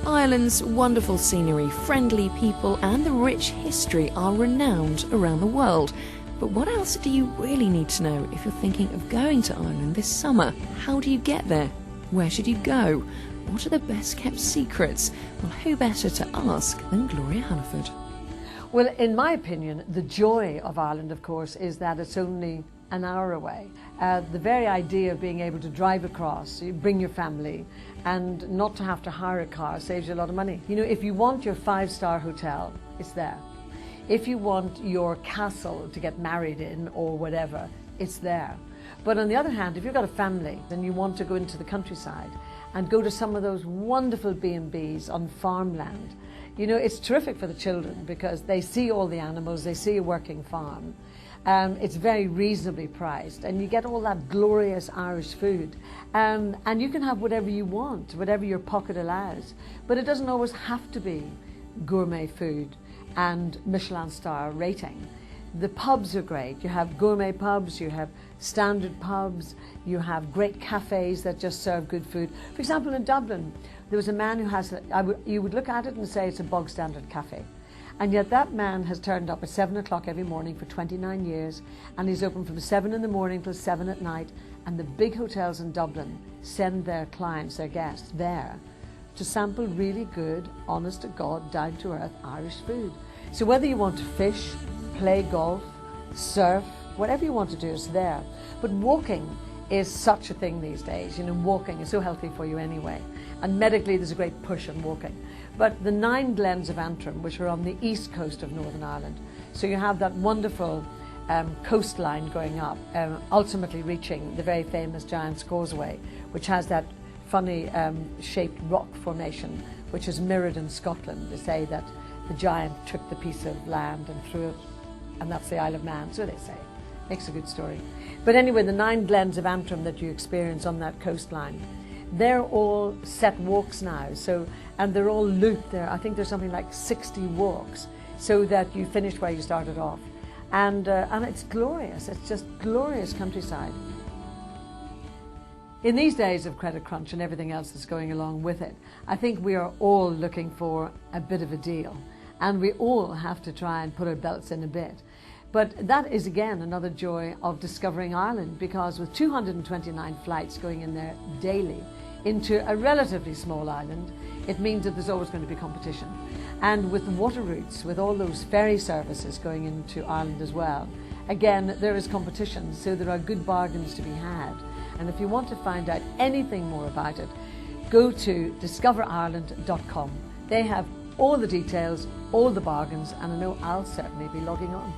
Ireland's wonderful scenery, friendly people and the rich history are renowned around the world. But what else do you really need to know if you're thinking of going to Ireland this summer? How do you get there? Where should you go? What are the best kept secrets? Well, who better to ask than Gloria Hunniford? Well, in my opinion, the joy of Ireland, of course, is that it's only an hour away. The very idea of being able to drive across, you bring your family, and not to have to hire a car saves you a lot of money. You know, if you want your 5-star hotel, it's there. If you want your castle to get married in or whatever, it's there. But on the other hand, if you've got a family and you want to go into the countryside and go to some of those wonderful B&Bs on farmland, you know, it's terrific for the children because they see all the animals, they see a working farm. It's very reasonably priced and you get all that glorious Irish food. And you can have whatever you want, whatever your pocket allows. But it doesn't always have to be gourmet food and Michelin star rating. The pubs are great. You have gourmet pubs, you have standard pubs, you have great cafes that just serve good food. For example, in Dublin, there was a man who has, you would look at it and say it's a bog standard cafe. And yet that man has turned up at 7 o'clock every morning for 29 years, and he's open from 7 in the morning till 7 at night. And the big hotels in Dublin send their clients, their guests, there to sample really good, honest to God, down to earth Irish food. So whether you want to fish, play golf, surf, whatever you want to do is there. But walking is such a thing these days. You know, walking is so healthy for you anyway. And medically there's a great push on walking. But the 9 glens of Antrim, which are on the east coast of Northern Ireland, so you have that wonderful coastline going up, ultimately reaching the very famous Giant's Causeway, which has that funny shaped rock formation, which is mirrored in Scotland. They say that the giant took the piece of land and threw it, and that's the Isle of Man, so they say. Makes a good story. But anyway, the 9 glens of Antrim that you experience on that coastline, they're all set walks now, and they're all looped there. I think there's something like 60 walks, so that you finish where you started off. And it's glorious. It's just glorious countryside. In these days of credit crunch and everything else that's going along with it, I think we are all looking for a bit of a deal, and we all have to try and put our belts in a bit. But that is again another joy of discovering Ireland, because with 229 flights going in there daily into a relatively small island, it means that there's always going to be competition. And with water routes, with all those ferry services going into Ireland as well, again there is competition, so there are good bargains to be had. And if you want to find out anything more about it, go to discoverireland.com. They have all the details, all the bargains, and I know I'll certainly be logging on.